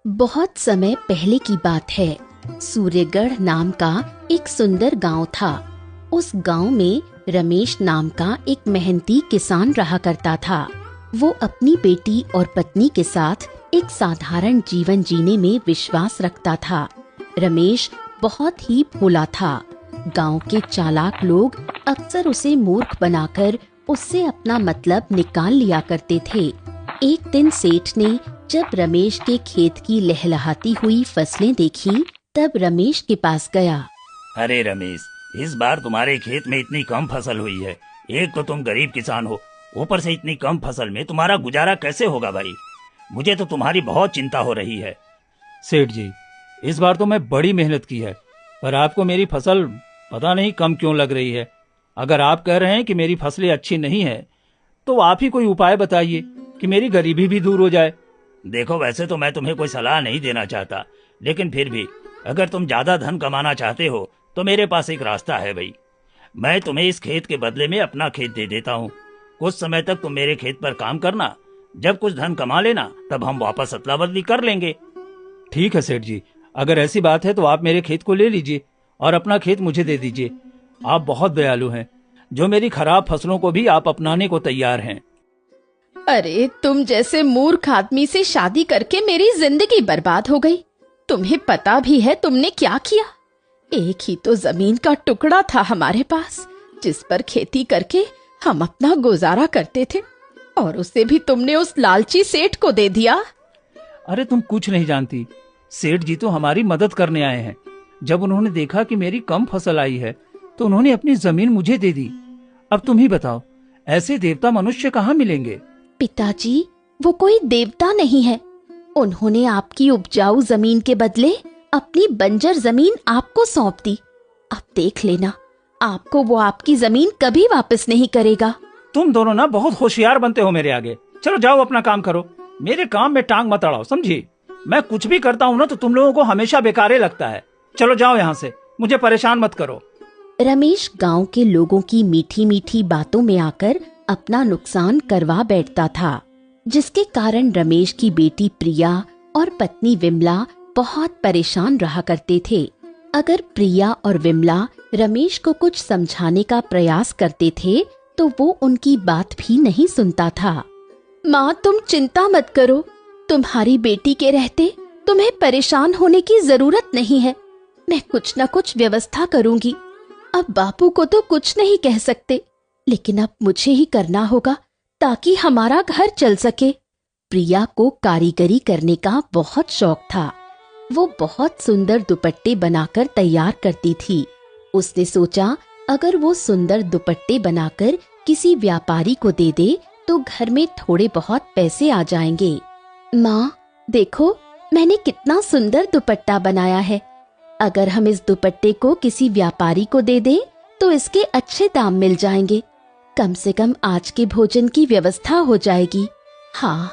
बहुत समय पहले की बात है। सूर्यगढ़ नाम का एक सुंदर गांव था। उस गांव में रमेश नाम का एक मेहनती किसान रहा करता था। वो अपनी बेटी और पत्नी के साथ एक साधारण जीवन जीने में विश्वास रखता था। रमेश बहुत ही भोला था। गांव के चालाक लोग अक्सर उसे मूर्ख बनाकर उससे अपना मतलब निकाल लिया करते थे। एक दिन सेठ ने जब रमेश के खेत की लहलहाती हुई फसलें देखी, तब रमेश के पास गया। अरे रमेश, इस बार तुम्हारे खेत में इतनी कम फसल हुई है। एक तो तुम गरीब किसान हो, ऊपर से इतनी कम फसल में तुम्हारा गुजारा कैसे होगा भाई? मुझे तो तुम्हारी बहुत चिंता हो रही है। सेठ जी, इस बार तो मैं बड़ी मेहनत की है, पर आपको मेरी फसल पता नहीं कम क्यों लग रही है। अगर आप कह रहे हैं कि मेरी फसलें अच्छी नहीं है, तो आप ही कोई उपाय बताइए कि मेरी गरीबी भी दूर हो जाए। देखो, वैसे तो मैं तुम्हें कोई सलाह नहीं देना चाहता, लेकिन फिर भी अगर तुम ज्यादा धन कमाना चाहते हो तो मेरे पास एक रास्ता है भाई। मैं तुम्हें इस खेत के बदले में अपना खेत दे देता हूँ। कुछ समय तक तुम मेरे खेत पर काम करना, जब कुछ धन कमा लेना तब हम वापस अदला बदली कर लेंगे। ठीक है सेठ जी, अगर ऐसी बात है तो आप मेरे खेत को ले लीजिए और अपना खेत मुझे दे दीजिए। आप बहुत दयालु हैं, जो मेरी खराब फसलों को भी आप अपनाने को तैयार हैं। अरे, तुम जैसे मूर्ख आदमी से शादी करके मेरी जिंदगी बर्बाद हो गई। तुम्हें पता भी है तुमने क्या किया? एक ही तो जमीन का टुकड़ा था हमारे पास, जिस पर खेती करके हम अपना गुजारा करते थे, और उसे भी तुमने उस लालची सेठ को दे दिया। अरे तुम कुछ नहीं जानती, सेठ जी तो हमारी मदद करने आए हैं। जब उन्होंने देखा कि मेरी कम फसल आई है तो उन्होंने अपनी जमीन मुझे दे दी। अब तुम ही बताओ, ऐसे देवता मनुष्य कहाँ मिलेंगे? पिताजी, वो कोई देवता नहीं है। उन्होंने आपकी उपजाऊ जमीन के बदले अपनी बंजर जमीन आपको सौंप दी। अब देख लेना, आपको वो आपकी जमीन कभी वापस नहीं करेगा। तुम दोनों ना बहुत होशियार बनते हो मेरे आगे। चलो जाओ, अपना काम करो, मेरे काम में टांग मत अड़ाओ, समझी? मैं कुछ भी करता हूँ ना तो तुम लोगों को हमेशा बेकार लगता है। चलो जाओ यहाँ से, मुझे परेशान मत करो। रमेश गांव के लोगों की मीठी मीठी बातों में आकर अपना नुकसान करवा बैठता था, जिसके कारण रमेश की बेटी प्रिया और पत्नी विमला बहुत परेशान रहा करते थे। अगर प्रिया और विमला रमेश को कुछ समझाने का प्रयास करते थे तो वो उनकी बात भी नहीं सुनता था। माँ, तुम चिंता मत करो, तुम्हारी बेटी के रहते तुम्हें परेशान होने की जरूरत नहीं है। मैं कुछ न कुछ व्यवस्था करूंगी। अब बापू को तो कुछ नहीं कह सकते, लेकिन अब मुझे ही करना होगा ताकि हमारा घर चल सके। प्रिया को कारीगरी करने का बहुत शौक था। वो बहुत सुंदर दुपट्टे बनाकर तैयार करती थी। उसने सोचा, अगर वो सुंदर दुपट्टे बनाकर किसी व्यापारी को दे दे तो घर में थोड़े बहुत पैसे आ जाएंगे। माँ, देखो, मैंने कितना सुंदर दुपट्टा बनाया है। अगर हम इस दुपट्टे को किसी व्यापारी को दे दें तो इसके अच्छे दाम मिल जाएंगे। कम से कम आज के भोजन की व्यवस्था हो जाएगी। हाँ,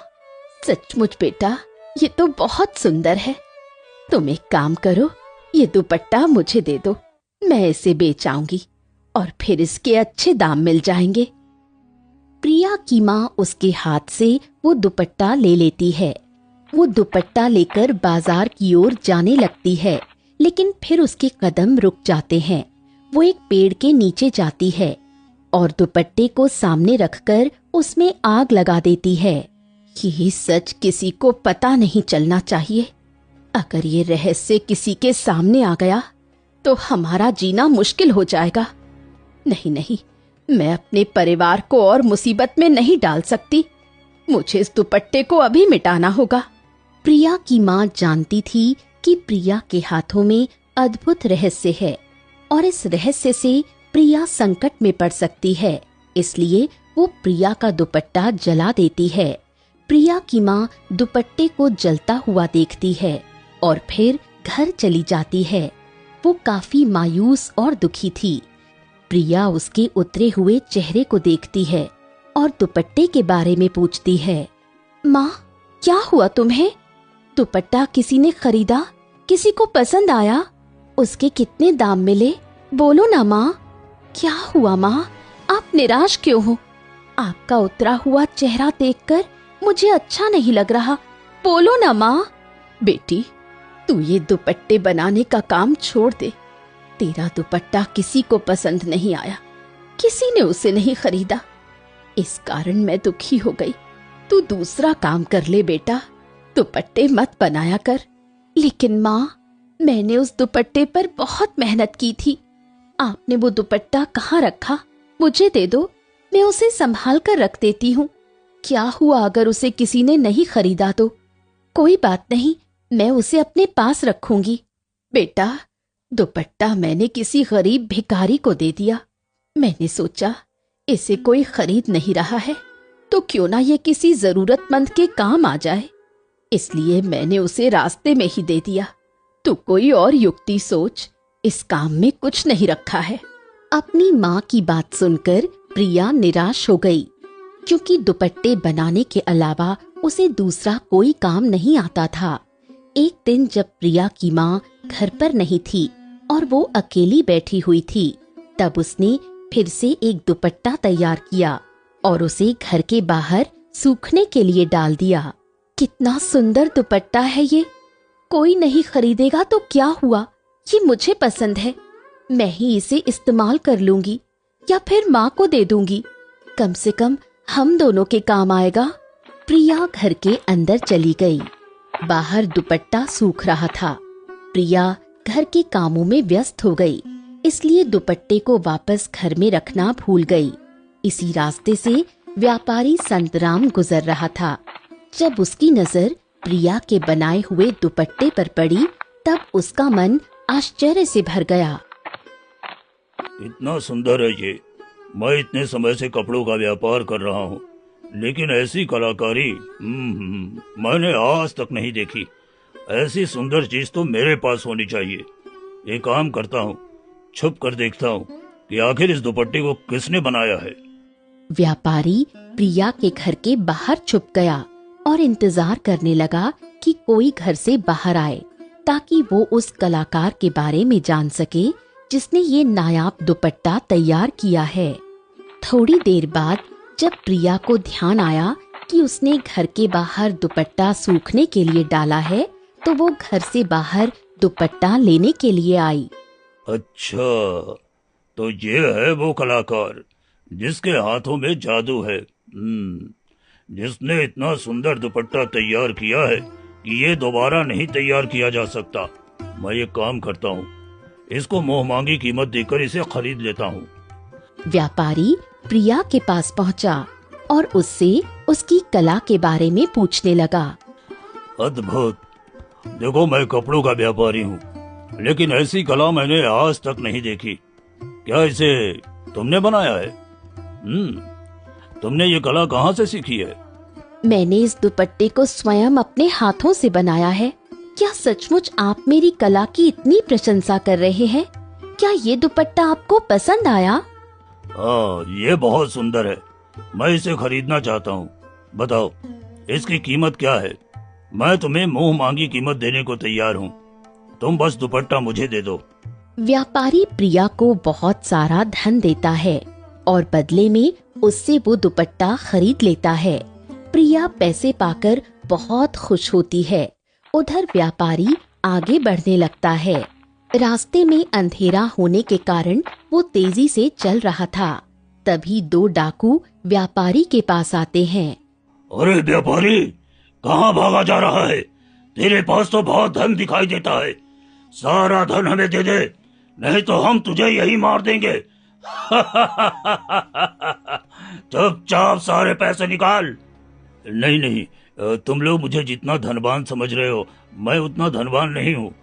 सचमुच बेटा, ये तो बहुत सुंदर है। तुम एक काम करो, ये दुपट्टा मुझे दे दो, मैं इसे बेच आऊंगी और फिर इसके अच्छे दाम मिल जाएंगे। प्रिया की माँ उसके हाथ से वो दुपट्टा ले लेती है। वो दुपट्टा लेकर बाजार की ओर जाने लगती है, लेकिन फिर उसके कदम रुक जाते हैं। वो एक पेड़ के नीचे जाती है और दुपट्टे को सामने रखकर उसमें आग लगा देती है। ये सच किसी को पता नहीं चलना चाहिए। अगर ये रहस्य किसी के सामने आ गया तो हमारा जीना मुश्किल हो जाएगा। नहीं नहीं, मैं अपने परिवार को और मुसीबत में नहीं डाल सकती। मुझे इस दुपट्टे को अभी मिटाना होगा। प्रिया की माँ जानती थी कि प्रिया के हाथों में अद्भुत रहस्य है और इस रहस्य से प्रिया संकट में पड़ सकती है, इसलिए वो प्रिया का दुपट्टा जला देती है। प्रिया की माँ दुपट्टे को जलता हुआ देखती है और फिर घर चली जाती है। वो काफी मायूस और दुखी थी। प्रिया उसके उतरे हुए चेहरे को देखती है और दुपट्टे के बारे में पूछती है। माँ, क्या हुआ तुम्हें? दुपट्टा किसी ने खरीदा? किसी को पसंद आया? उसके कितने दाम मिले? बोलो ना माँ, क्या हुआ माँ? आप निराश क्यों हो? आपका उतरा हुआ चेहरा देखकर मुझे अच्छा नहीं लग रहा। बोलो ना माँ। बेटी, तू ये दुपट्टे बनाने का काम छोड़ दे। तेरा दुपट्टा किसी को पसंद नहीं आया, किसी ने उसे नहीं खरीदा। इस कारण मैं दुखी हो गई। तू दूसरा काम कर ले बेटा, दुपट्टे मत बनाया कर। लेकिन माँ, मैंने उस दुपट्टे पर बहुत मेहनत की थी। आपने वो दुपट्टा कहाँ रखा? मुझे दे दो, मैं उसे संभाल कर रख देती हूँ। क्या हुआ अगर उसे किसी ने नहीं खरीदा तो? कोई बात नहीं, मैं उसे अपने पास रखूंगी। बेटा, दुपट्टा मैंने किसी गरीब भिखारी को दे दिया। मैंने सोचा इसे कोई खरीद नहीं रहा है तो क्यों ना ये किसी जरूरतमंद के काम आ जाए, इसलिए मैंने उसे रास्ते में ही दे दिया। तू कोई और युक्ति सोच, इस काम में कुछ नहीं रखा है। अपनी माँ की बात सुनकर प्रिया निराश हो गई, क्योंकि दुपट्टे बनाने के अलावा उसे दूसरा कोई काम नहीं आता था। एक दिन जब प्रिया की माँ घर पर नहीं थी और वो अकेली बैठी हुई थी, तब उसने फिर से एक दुपट्टा तैयार किया और उसे घर के बाहर सूखने के लिए डाल दिया। कितना सुंदर दुपट्टा है ये! कोई नहीं खरीदेगा तो क्या हुआ, ये मुझे पसंद है। मैं ही इसे इस्तेमाल कर लूंगी या फिर माँ को दे दूंगी, कम से कम हम दोनों के काम आएगा। प्रिया घर के अंदर चली गई। बाहर दुपट्टा सूख रहा था। प्रिया घर के कामों में व्यस्त हो गई, इसलिए दुपट्टे को वापस घर में रखना भूल गई। इसी रास्ते से व्यापारी संतराम गुजर रहा था। जब उसकी नजर प्रिया के बनाए हुए दुपट्टे पर पड़ी, तब उसका मन आश्चर्य से भर गया। इतना सुंदर है ये। मैं इतने समय से कपड़ों का व्यापार कर रहा हूँ, लेकिन ऐसी कलाकारी मैंने आज तक नहीं देखी। ऐसी सुंदर चीज तो मेरे पास होनी चाहिए। एक काम करता हूँ, छुप कर देखता हूँ कि आखिर इस दुपट्टे को किसने बनाया है। व्यापारी प्रिया के घर के बाहर छुप गया और इंतजार करने लगा कि कोई घर से बाहर आए, ताकि वो उस कलाकार के बारे में जान सके जिसने ये नायाब दुपट्टा तैयार किया है। थोड़ी देर बाद जब प्रिया को ध्यान आया कि उसने घर के बाहर दुपट्टा सूखने के लिए डाला है, तो वो घर से बाहर दुपट्टा लेने के लिए आई। अच्छा, तो ये है वो कलाकार जिसके हाथों में जादू है, जिसने इतना सुंदर दुपट्टा तैयार किया है कि ये दोबारा नहीं तैयार किया जा सकता। मैं ये काम करता हूँ, इसको मुंह मांगी कीमत देकर इसे खरीद लेता हूँ। व्यापारी प्रिया के पास पहुँचा और उससे उसकी कला के बारे में पूछने लगा। अद्भुत! देखो, मैं कपड़ों का व्यापारी हूँ, लेकिन ऐसी कला मैंने आज तक नहीं देखी। क्या इसे तुमने बनाया है? तुमने ये कला कहाँ से सीखी है? मैंने इस दुपट्टे को स्वयं अपने हाथों से बनाया है। क्या सचमुच आप मेरी कला की इतनी प्रशंसा कर रहे हैं? क्या ये दुपट्टा आपको पसंद आया? हाँ, ये बहुत सुंदर है। मैं इसे खरीदना चाहता हूँ। बताओ, इसकी कीमत क्या है? मैं तुम्हें मुंह मांगी कीमत देने को तैयार हूँ। तुम बस दुपट्टा मुझे दे दो। व्यापारी प्रिया को बहुत सारा धन देता है और बदले में उससे वो दुपट्टा खरीद लेता है। प्रिया पैसे पाकर बहुत खुश होती है। उधर व्यापारी आगे बढ़ने लगता है। रास्ते में अंधेरा होने के कारण वो तेजी से चल रहा था। तभी दो डाकू व्यापारी के पास आते हैं। अरे व्यापारी, कहाँ भागा जा रहा है? तेरे पास तो बहुत धन दिखाई देता है। सारा धन हमें दे दे, नहीं तो हम तुझे यही मार देंगे। चुपचाप सारे पैसे निकाल। नहीं नहीं, तुम लोग मुझे जितना धनवान समझ रहे हो, मैं उतना धनवान नहीं हूँ।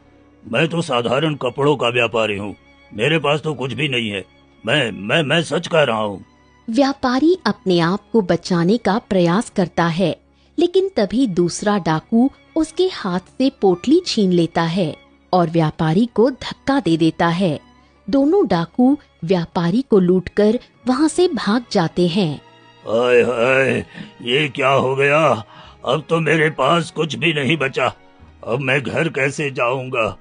मैं तो साधारण कपड़ों का व्यापारी हूँ। मेरे पास तो कुछ भी नहीं है। मैं सच कह रहा हूँ। व्यापारी अपने आप को बचाने का प्रयास करता है, लेकिन तभी दूसरा डाकू उसके हाथ से पोटली छीन लेता है और व्यापारी को धक्का दे देता है। दोनों डाकू व्यापारी को लूटकर वहाँ से भाग जाते हैं। हाय हाय, ये क्या हो गया? अब तो मेरे पास कुछ भी नहीं बचा। अब मैं घर कैसे जाऊंगा?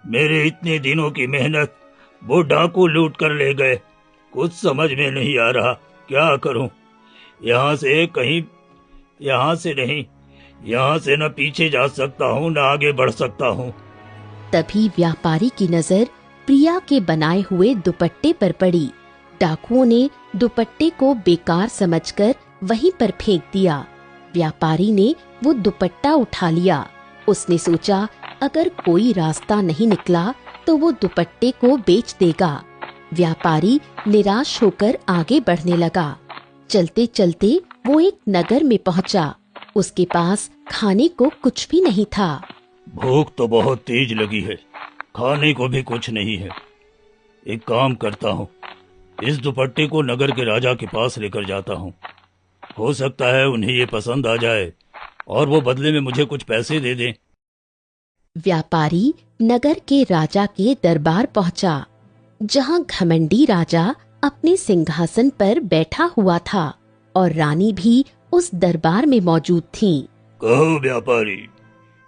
मेरे इतने दिनों की मेहनत वो डाकू लूट कर ले गए। कुछ समझ में नहीं आ रहा, क्या करूं? यहाँ से नहीं, यहाँ से न पीछे जा सकता हूँ न आगे बढ़ सकता हूँ। तभी व्यापारी की नजर प्रिया के बनाए हुए दुपट्टे पर पड़ी। डाकुओं ने दुपट्टे को बेकार समझकर वहीं पर फेंक दिया। व्यापारी ने वो दुपट्टा उठा लिया। उसने सोचा अगर कोई रास्ता नहीं निकला तो वो दुपट्टे को बेच देगा। व्यापारी निराश होकर आगे बढ़ने लगा। चलते चलते वो एक नगर में पहुंचा। उसके पास खाने को कुछ भी नहीं था। भूख तो बहुत तेज लगी है, खाने को भी कुछ नहीं है। एक काम करता हूँ, इस दुपट्टे को नगर के राजा के पास लेकर जाता हूँ। हो सकता है उन्हें ये पसंद आ जाए और वो बदले में मुझे कुछ पैसे दे दें। व्यापारी नगर के राजा के दरबार पहुंचा, जहां घमंडी राजा अपने सिंहासन पर बैठा हुआ था और रानी भी उस दरबार में मौजूद थी। कहो व्यापारी,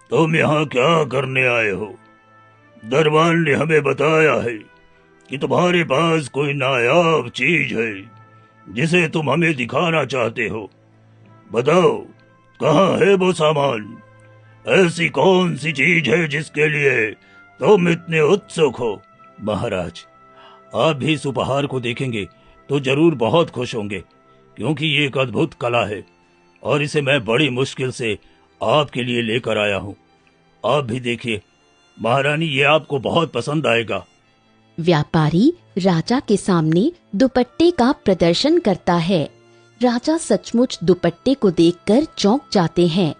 तुम यहाँ क्या करने आए हो? दरबार ने हमें बताया है कि तुम्हारे पास कोई नायाब चीज है जिसे तुम हमें दिखाना चाहते हो। बताओ, कहाँ है वो सामान? ऐसी कौन सी चीज है जिसके लिए तुम इतने उत्सुक हो? महाराज, आप भी इस उपहार को देखेंगे तो जरूर बहुत खुश होंगे, क्योंकि ये एक अद्भुत कला है और इसे मैं बड़ी मुश्किल से आपके लिए लेकर आया हूँ। आप भी देखिए महारानी, ये आपको बहुत पसंद आएगा। व्यापारी राजा के सामने दुपट्टे का प्रदर्शन करता है। राजा सचमुच दुपट्टे को देखकर चौंक जाते हैं,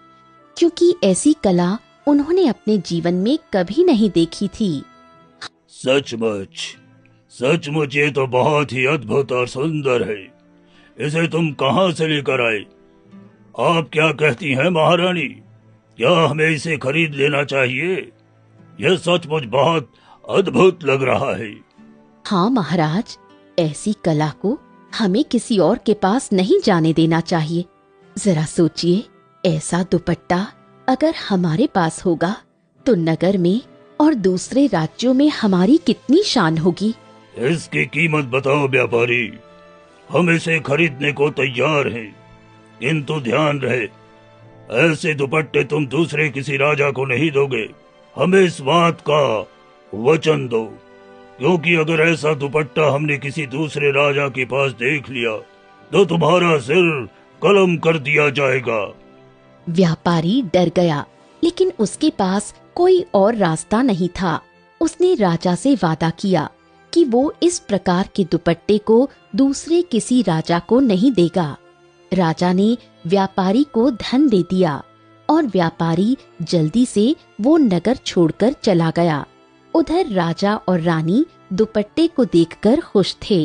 क्योंकि ऐसी कला उन्होंने अपने जीवन में कभी नहीं देखी थी। सचमुच सचमुच ये तो बहुत ही अद्भुत और सुंदर है। इसे तुम कहाँ से लेकर आए? आप क्या कहती हैं महारानी? क्या हमें इसे खरीद लेना चाहिए? यह सचमुच बहुत अद्भुत लग रहा है। हाँ महाराज, ऐसी कला को हमें किसी और के पास नहीं जाने देना चाहिए। जरा सोचिए, ऐसा दुपट्टा अगर हमारे पास होगा तो नगर में और दूसरे राज्यों में हमारी कितनी शान होगी। इसकी कीमत बताओ व्यापारी, हम इसे खरीदने को तैयार हैं, किंतु ध्यान रहे ऐसे दुपट्टे तुम दूसरे किसी राजा को नहीं दोगे। हमें इस बात का वचन दो, क्योंकि अगर ऐसा दुपट्टा हमने किसी दूसरे राजा के पास देख लिया तो तुम्हारा सिर कलम कर दिया जाएगा। व्यापारी डर गया, लेकिन उसके पास कोई और रास्ता नहीं था। उसने राजा से वादा किया कि वो इस प्रकार के दुपट्टे को दूसरे किसी राजा को नहीं देगा। राजा ने व्यापारी को धन दे दिया और व्यापारी जल्दी से वो नगर छोड़कर चला गया। उधर राजा और रानी दुपट्टे को देखकर खुश थे।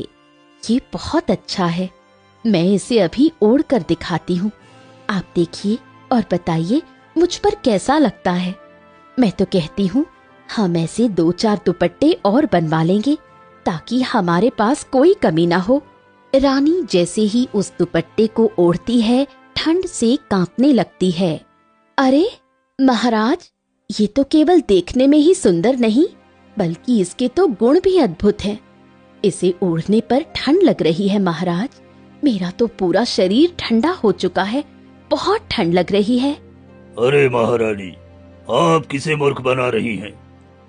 ये बहुत अच्छा है, मैं इसे अभी ओढ़ कर दिखाती हूँ। आप देखिए और बताइए मुझ पर कैसा लगता है। मैं तो कहती हूँ हम ऐसे 2-4 दुपट्टे और बनवा लेंगे ताकि हमारे पास कोई कमी ना हो। रानी जैसे ही उस दुपट्टे को ओढ़ती है, ठंड से कांपने लगती है। अरे महाराज, ये तो केवल देखने में ही सुंदर नहीं, बल्कि इसके तो गुण भी अद्भुत हैं। इसे ओढ़ने पर ठंड लग रही है महाराज। मेरा तो पूरा शरीर ठंडा हो चुका है, बहुत ठंड लग रही है। अरे महारानी, आप किसे मूर्ख बना रही हैं?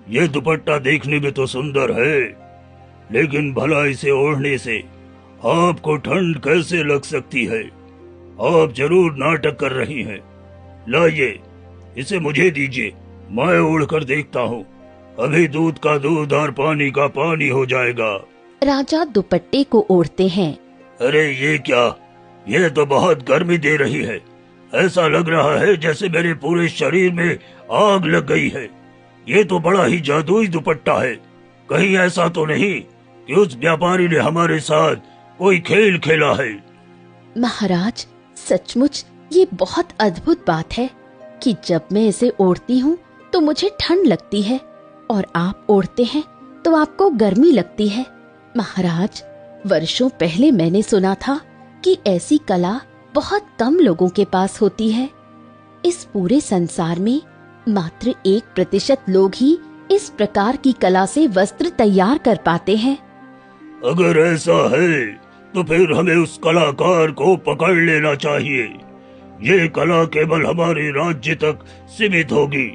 ये दुपट्टा देखने में तो सुंदर है, लेकिन भला इसे ओढ़ने से आपको ठंड कैसे लग सकती है? आप जरूर नाटक कर रही हैं। लाइए, इसे मुझे दीजिए, मैं ओढ़ कर देखता हूँ। अभी दूध का दूध और पानी का पानी हो जाएगा। राजा दुपट्टे को ओढ़ते हैं। अरे ये क्या? ये तो बहुत गर्मी दे रही है। ऐसा लग रहा है जैसे मेरे पूरे शरीर में आग लग गई है। ये तो बड़ा ही जादुई दुपट्टा है। कहीं ऐसा तो नहीं कि उस व्यापारी ने हमारे साथ कोई खेल खेला है? महाराज, सचमुच ये बहुत अद्भुत बात है कि जब मैं इसे ओढ़ती हूँ तो मुझे ठंड लगती है और आप ओढ़ते हैं तो आपको गर्मी लगती है। महाराज, वर्षों पहले मैंने सुना था कि ऐसी कला बहुत कम लोगों के पास होती है। इस पूरे संसार में मात्र 1% लोग ही इस प्रकार की कला से वस्त्र तैयार कर पाते हैं। अगर ऐसा है तो फिर हमें उस कलाकार को पकड़ लेना चाहिए ये कला केवल हमारे राज्य तक सीमित होगी।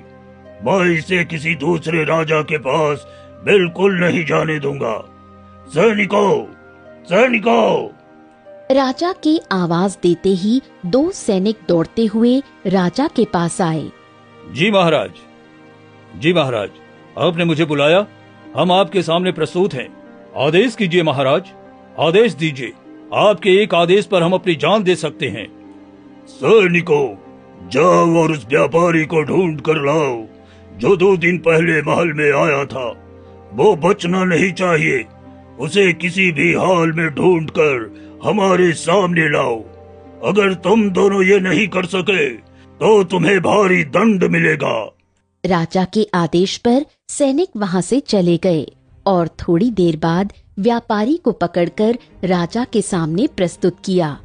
मैं इसे किसी दूसरे राजा के पास बिल्कुल नहीं जाने दूंगा। सैनिकों, सैनिकों! राजा की आवाज देते ही 2 सैनिक दौड़ते हुए राजा के पास आए। जी महाराज, जी महाराज, आपने मुझे बुलाया। हम आपके सामने प्रस्तुत हैं। आदेश कीजिए महाराज, आदेश दीजिए। आपके एक आदेश पर हम अपनी जान दे सकते हैं। सैनिकों, जाओ और उस व्यापारी को ढूंढ कर लाओ जो 2 दिन पहले महल में आया था। वो बचना नहीं चाहिए। उसे किसी भी हाल में ढूंढ कर हमारे सामने लाओ। अगर तुम दोनों ये नहीं कर सके तो तुम्हें भारी दंड मिलेगा। राजा के आदेश पर सैनिक वहां से चले गए और थोड़ी देर बाद व्यापारी को पकड़कर राजा के सामने प्रस्तुत किया।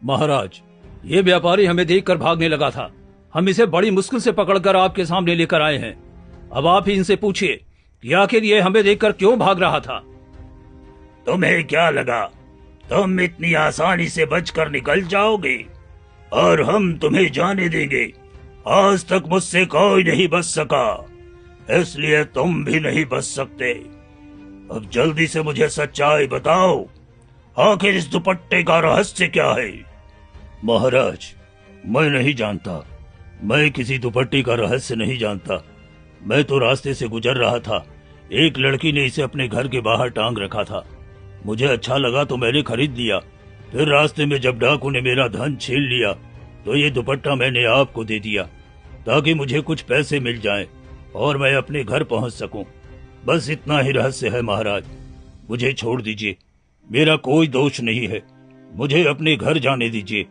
महाराज, ये व्यापारी हमें देखकर भागने लगा था। हम इसे बड़ी मुश्किल से पकड़कर आपके सामने लेकर आए हैं। अब आप ही इनसे पूछिए कि आखिर ये हमें देखकर क्यों भाग रहा था। तुम्हें क्या लगा तुम इतनी आसानी से बचकर निकल जाओगे और हम तुम्हें जाने देंगे? आज तक मुझसे कोई नहीं बच सका, इसलिए तुम भी नहीं बच सकते। अब जल्दी से मुझे सच्चाई बताओ, आखिर इस दुपट्टे का रहस्य क्या है? महाराज, मैं नहीं जानता। मैं किसी दुपट्टे का रहस्य नहीं जानता। मैं तो रास्ते से गुजर रहा था। एक लड़की ने इसे अपने घर के बाहर टांग रखा था। मुझे अच्छा लगा तो मैंने खरीद लिया। फिर रास्ते में जब डाकू ने मेरा धन छीन लिया तो ये दुपट्टा मैंने आपको दे दिया ताकि मुझे कुछ पैसे मिल जाएं और मैं अपने घर पहुंच सकूं। बस इतना ही रहस्य है महाराज। मुझे छोड़ दीजिए, मेरा कोई दोष नहीं है। मुझे अपने घर जाने दीजिए।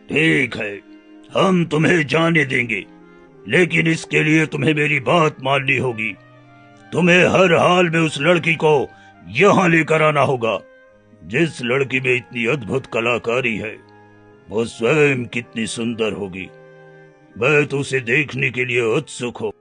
ठीक है, हम तुम्हें जाने देंगे, लेकिन इसके लिए तुम्हें मेरी बात माननी होगी। तुम्हें हर हाल में उस लड़की को यहाँ लेकर आना होगा। जिस लड़की में इतनी अद्भुत कलाकारी है, वो स्वयं कितनी सुंदर होगी। मैं तो उसे देखने के लिए उत्सुक हूँ।